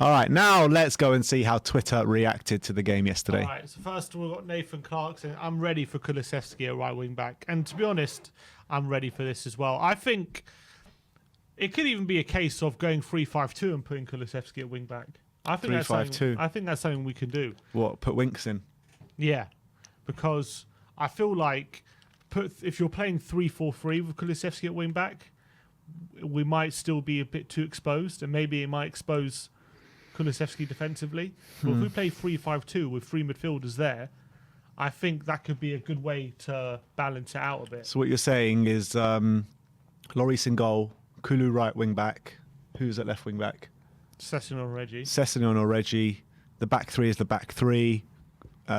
All right, now let's go and see how Twitter reacted to the game yesterday. All right, so first of all, we've got Nathan Clarkson. I'm ready for Kulusevski at right wing back. And to be honest, I'm ready for this as well. I think it could even be a case of going 3-5-2 and putting Kulusevski at wing back. I think 3-5-2. I think that's something we can do. What, put Winks in? Yeah, because I feel like if you're playing 3-4-3 with Kulusevski at wing back, we might still be a bit too exposed, and maybe it might expose Kulusevski defensively. But if we play 3-5-2 with three midfielders there, I think that could be a good way to balance it out a bit. So what you're saying is Lloris in goal, Kulu right wing back. Who's at left wing back? Sessegnon or Reggie. Sessegnon or Reggie. The back three is the back three.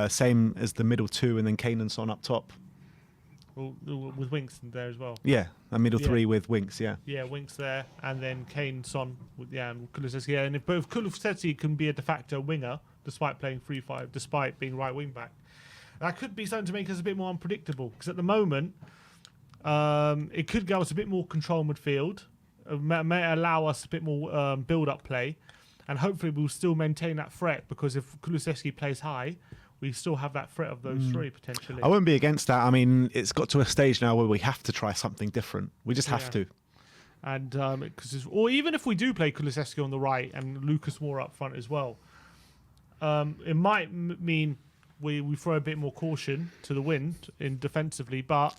Same as the middle two, and then Kane and Son up top. Well, with Winks in there as well. Yeah, a middle three with Winks, yeah. Yeah, Winks there, and then Kane, Son, and Kulusevski. Yeah, and if both Kulusevski can be a de facto winger, despite playing 3-5, despite being right wing back, that could be something to make us a bit more unpredictable. Because at the moment, it could give us a bit more control midfield, may allow us a bit more build-up play, and hopefully we'll still maintain that threat. Because if Kulusevski plays high, we still have that threat of those three potentially. I wouldn't be against that. I mean, it's got to a stage now where we have to try something different. We just have to. And or even if we do play Kulusevski on the right and Lucas Moura up front as well, it might mean we throw a bit more caution to the wind in defensively, but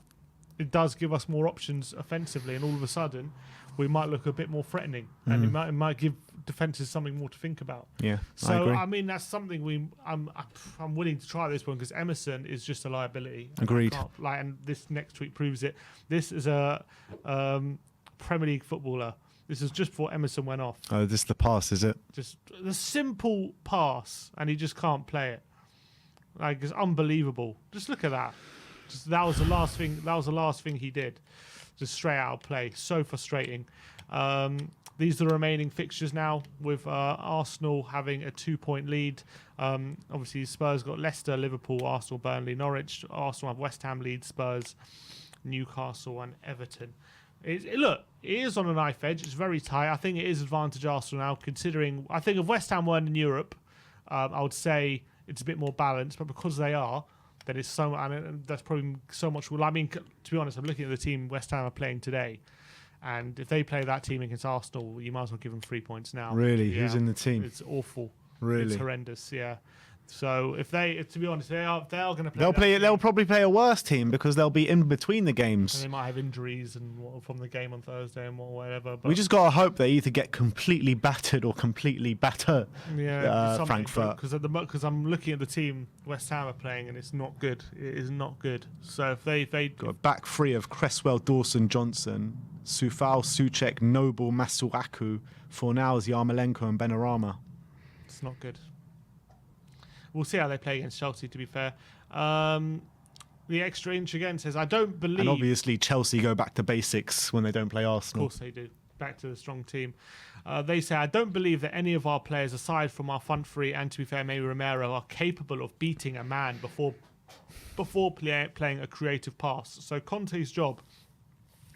it does give us more options offensively, and all of a sudden we might look a bit more threatening, and it might give defenses something more to think about. Yeah, so I mean that's something I'm willing to try this one, because Emerson is just a liability. Agreed. And this next tweet proves it. This is a Premier League footballer. This is just before Emerson went off. Oh, this is the pass, is it? Just the simple pass, and he just can't play it. Like, it's unbelievable. Just look at that. That was the last thing. That was the last thing he did. Just straight out of play. So frustrating. These are the remaining fixtures now, with Arsenal having a 2-point lead. Obviously, Spurs got Leicester, Liverpool, Arsenal, Burnley, Norwich. Arsenal have West Ham, Leeds, Spurs, Newcastle, and Everton. Look, it is on a knife edge. It's very tight. I think it is advantage Arsenal now, considering I think if West Ham weren't in Europe, I would say it's a bit more balanced. But because they are, then it's so, and that's probably so much. Well, I mean, to be honest, I'm looking at the team West Ham are playing today, and if they play that team against Arsenal, you might as well give them 3 points now. Really? Yeah. Who's in the team? It's awful. Really? It's horrendous. Yeah. So if they, to be honest, they are going to play. They'll probably play a worse team because they'll be in between the games. And they might have injuries and from the game on Thursday and whatever. But we just gotta hope they either get completely battered or completely batter. Yeah, Frankfurt. Because I'm looking at the team West Ham are playing, and it's not good. It is not good. So if they got a back three of Cresswell, Dawson, Johnson, Sufal, Souček, Noble, Masuaku, Fornals, Yarmolenko, and Benrahma. It's not good. We'll see how they play against Chelsea, to be fair. The extra inch again says, I don't believe... And obviously Chelsea go back to basics when they don't play Arsenal. Of course they do. Back to the strong team. They say, I don't believe that any of our players, aside from our front three and, to be fair, maybe Romero, are capable of beating a man before playing a creative pass. So Conte's job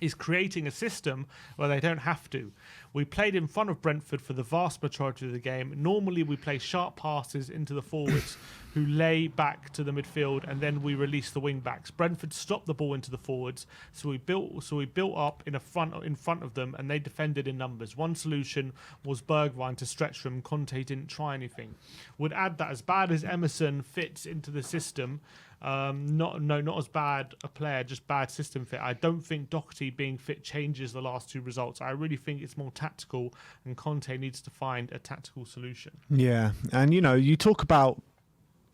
is creating a system where they don't have to. We played in front of Brentford for the vast majority of the game. Normally we play sharp passes into the forwards who lay back to the midfield, and then we release the wing backs. Brentford stopped the ball into the forwards, so we built up in front of them, and they defended in numbers. One solution was Bergwijn to stretch them. Conte didn't try anything. Would add that as bad as Emerson fits into the system, not as bad a player, just bad system fit. I don't think Doherty being fit changes the last two results. I really think it's more tactical, and Conte needs to find a tactical solution. Yeah, and you talk about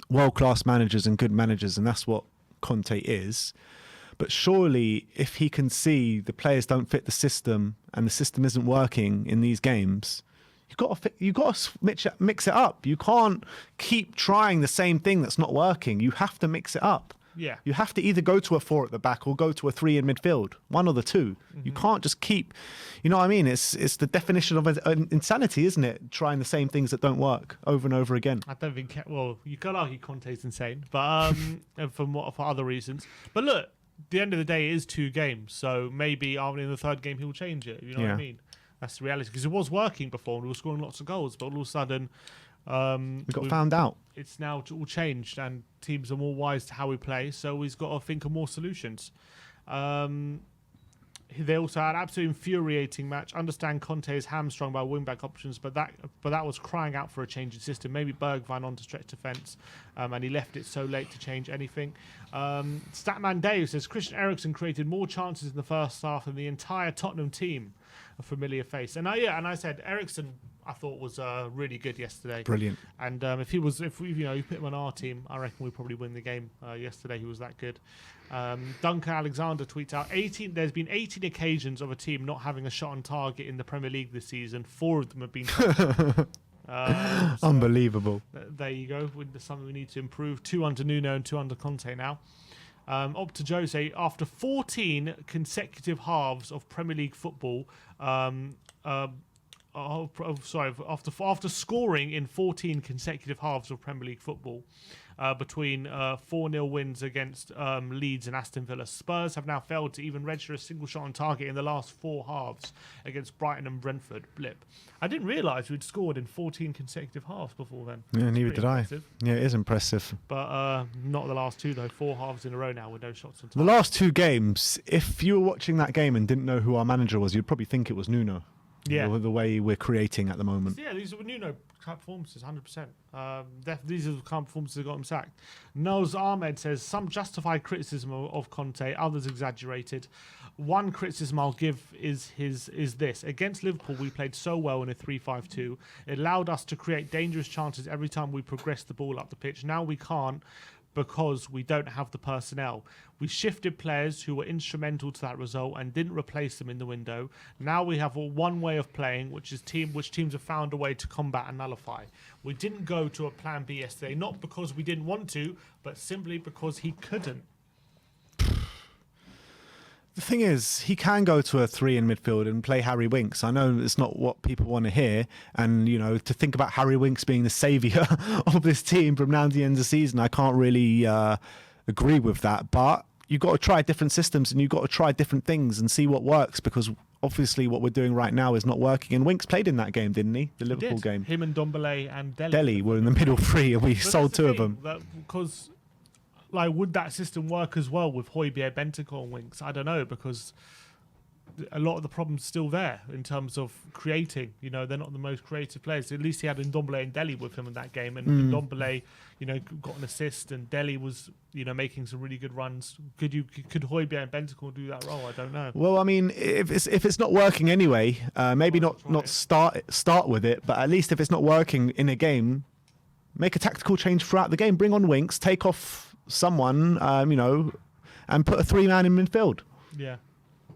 world-class managers and good managers, and that's what Conte is. But surely, if he can see the players don't fit the system and the system isn't working in these games, you've got to mix it up. You can't keep trying the same thing that's not working. You have to mix it up. Yeah. You have to either go to a 4 at the back or go to a 3 in midfield, one or the two. You can't just keep, you know what I mean? It's the definition of insanity, isn't it? Trying the same things that don't work over and over again. I don't think, well, you could argue Conte's insane, but for other reasons. But look, at the end of the day, it is 2 games, so maybe in the third game he'll change it. You know what I mean? That's the reality, because it was working before and we were scoring lots of goals, but all of a sudden We got found out. it's now all changed and teams are more wise to how we play, so he's got to think of more solutions. They also had an absolutely infuriating match. Understand Conte is hamstrung by wing-back options, but that was crying out for a change in system. Maybe Bergwijn on to stretch defence, and he left it so late to change anything. Statman Dave says Christian Eriksen created more chances in the first half than the entire Tottenham team. A familiar face, and I said Eriksen I thought was really good yesterday. Brilliant. And if we put him on our team, I reckon we probably win the game. Yesterday he was that good. Duncan Alexander tweets out, There's been 18 occasions of a team not having a shot on target in the Premier League this season. 4 of them have been. Unbelievable. There you go. There's something we need to improve. 2 under Nuno and 2 under Conte now. Opta Jose, after 14 consecutive halves of Premier League football, after scoring in 14 consecutive halves of Premier League football, between 4-0 wins against Leeds and Aston Villa, Spurs have now failed to even register a single shot on target in the last 4 halves against Brighton and Brentford. Blip. I didn't realise we'd scored in 14 consecutive halves before then. Yeah, neither did impressive. I. Yeah, it is impressive. But not the last 2 though. 4 halves in a row now with no shots on target. The last 2 games, if you were watching that game and didn't know who our manager was, you'd probably think it was Nuno. Yeah. The way we're creating at the moment. Yeah, these are Nuno type performances, 100%. These are the kind of performances that got him sacked. Nose Ahmed says, some justified criticism of Conte, others exaggerated. One criticism I'll give is this. Against Liverpool, we played so well in a 3-5-2. It allowed us to create dangerous chances every time we progressed the ball up the pitch. Now we can't, because we don't have the personnel. We shifted players who were instrumental to that result and didn't replace them in the window. Now we have one way of playing, which teams have found a way to combat and nullify. We didn't go to a plan B yesterday, not because we didn't want to, but simply because he couldn't. The thing is, he can go to a 3 in midfield and play Harry Winks. I know it's not what people want to hear. And, to think about Harry Winks being the saviour of this team from now to the end of the season, I can't really agree with that. But you've got to try different systems and you've got to try different things and see what works, because obviously what we're doing right now is not working. And Winks played in that game, didn't he? The Liverpool game. Him and Ndombele and Dele. Dele were in the middle 3 and we sold 2 of them. Because... would that system work as well with Højbjerg, Bentancur and Winks? I don't know, because a lot of the problem's still there in terms of creating. They're not the most creative players. At least he had Ndombele and Dele with him in that game, and Ndombele, got an assist, and Dele was, making some really good runs. Could Højbjerg and Bentancur do that role? I don't know. Well, I mean, if it's not working anyway, maybe not start with it, but at least if it's not working in a game, make a tactical change throughout the game. Bring on Winks, take off someone, and put a 3-man in midfield. Yeah.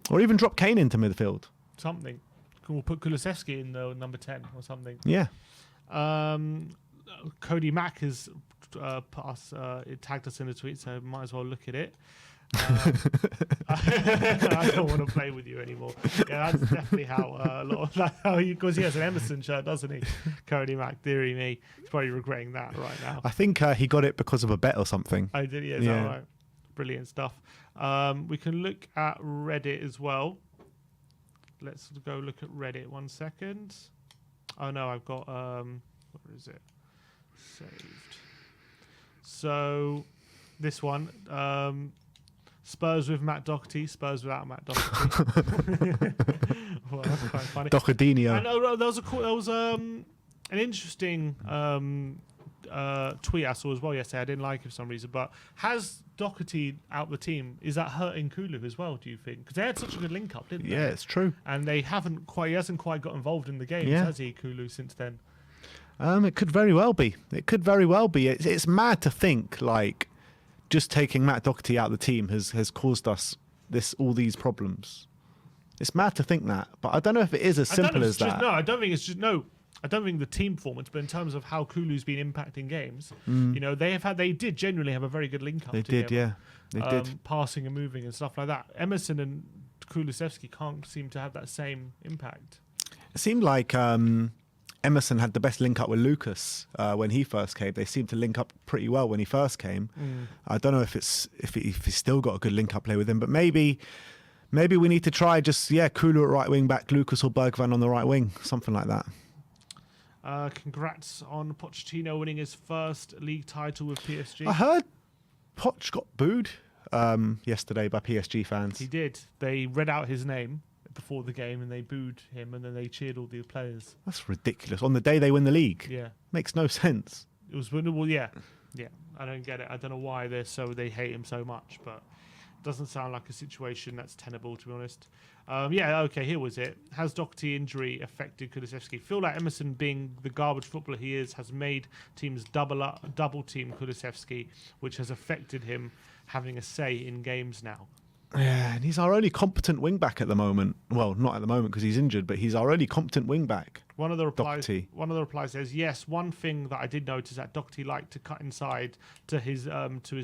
Or even drop Kane into midfield. Something. We'll put Kulusevski in the number 10 or something. Yeah. Cody Mack has tagged us in a tweet, so might as well look at it. I don't want to play with you anymore. Yeah, that's definitely how a lot of that. Because he has an Emerson shirt, doesn't he? Cody Mack, dearie me, he's probably regretting that right now. I think he got it because of a bet or something. I did, yeah. All right. Brilliant stuff. We can look at Reddit as well. Let's go look at Reddit 1 second. Oh no, I've got where is it? Saved. So this one. Spurs with Matt Doherty, Spurs without Matt Doherty. Well, that's quite funny. Dohertinho. And there was an interesting tweet I saw as well yesterday. I didn't like it for some reason, but has Doherty out the team? Is that hurting Kulu as well, do you think? Because they had such a good link up, didn't they? Yeah, it's true. And he hasn't quite got involved in the games, has he, Kulu, since then? It could very well be. It's mad to think, just taking Matt Doherty out of the team has caused us all these problems. It's mad to think that, but I don't know if it is as simple as that. I don't think it's just I don't think the team performance, but in terms of how Kulu's been impacting games, they did genuinely have a very good link up. They did, yeah. They did. Passing and moving and stuff like that. Emerson and Kulusevski can't seem to have that same impact. It seemed like Emerson had the best link up with Lucas when he first came. They seemed to link up pretty well when he first came. I don't know if he's still got a good link up play with him, but maybe Maybe we need to try just, Kulu at right wing back, Lucas or Bergwijn on the right wing, something like that. Congrats on Pochettino winning his first league title with PSG. I heard Poch got booed yesterday by PSG fans. He did. They read out his name before the game and they booed him, and then they cheered all the players. That's ridiculous. On the day they win the league. Yeah. Makes no sense. It was winnable, yeah. I don't get it. I don't know why they hate him so much, but it doesn't sound like a situation that's tenable, to be honest. Okay, here was it. Has Doherty injury affected Kulusevski? Feel like Emerson, being the garbage footballer he is, has made teams double team Kulusevski, which has affected him having a say in games now. Yeah, and he's our only competent wing back at the moment. Well, not at the moment because he's injured, but he's our only competent wing back. One of the replies Doherty. Says, yes, one thing that I did notice that Doherty liked to cut inside to his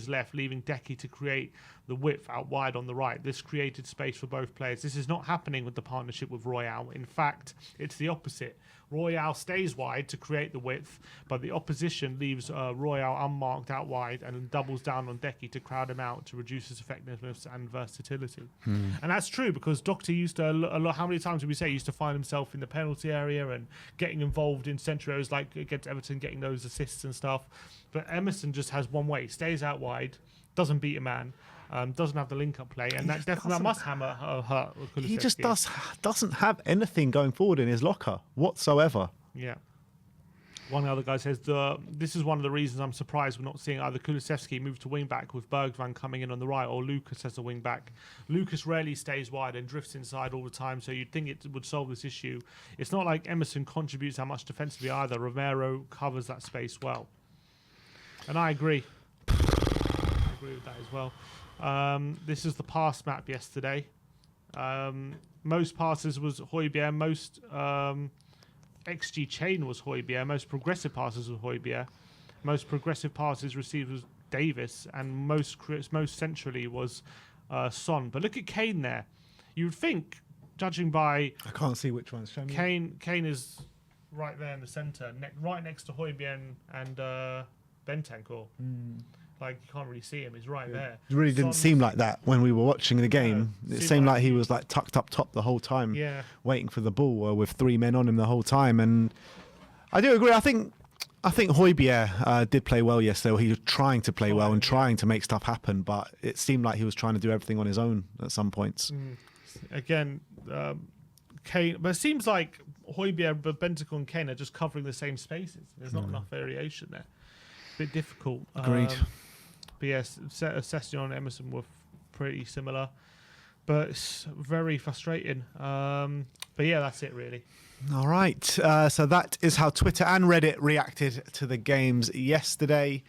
left, leaving Decky to create the width out wide on the right. This created space for both players. This is not happening with the partnership with Royale. In fact, it's the opposite. Royale stays wide to create the width, but the opposition leaves Royale unmarked out wide and doubles down on Decky to crowd him out to reduce his effectiveness and versatility. And that's true because Doherty used to, how many times did we say, he used to find himself in the penalty area and getting involved in central areas like against Everton, getting those assists and stuff. But Emerson just has one way. Stays out wide, doesn't beat a man, doesn't have the link-up play, and that must hammer hurt Kulusevski. He just doesn't have anything going forward in his locker whatsoever. Yeah. One other guy says, this is one of the reasons I'm surprised we're not seeing either Kulusevski move to wing-back with Bergwijn coming in on the right or Lucas as a wing-back. Lucas rarely stays wide and drifts inside all the time, so you'd think it would solve this issue. It's not like Emerson contributes that much defensively either. Romero covers that space well. And I agree. I agree with that as well. This is the pass map yesterday. Most passes was Højbjerg. Most XG chain was Højbjerg. Most progressive passes was Højbjerg. Most progressive passes received was Davis, and most centrally was Son. But look at Kane there. You'd think, judging by I can't see which one's showing. Kane is right there in the centre, right next to Højbjerg and Bentancur. Like, you can't really see him. He's right there. It really didn't seem like that when we were watching the game. It seemed like he was like tucked up top the whole time, waiting for the ball with three men on him the whole time. And I do agree. I think Højbjerg did play well yesterday. He was trying to play well and trying to make stuff happen, but it seemed like he was trying to do everything on his own at some points. Again, Kane, but it seems like Højbjerg, Bentancur and Kane are just covering the same spaces. There's not enough variation there. Bit difficult. Agreed. But yes, Session and Emerson were pretty similar, but it's very frustrating. But yeah, that's it really. All right. So that is how Twitter and Reddit reacted to the games yesterday.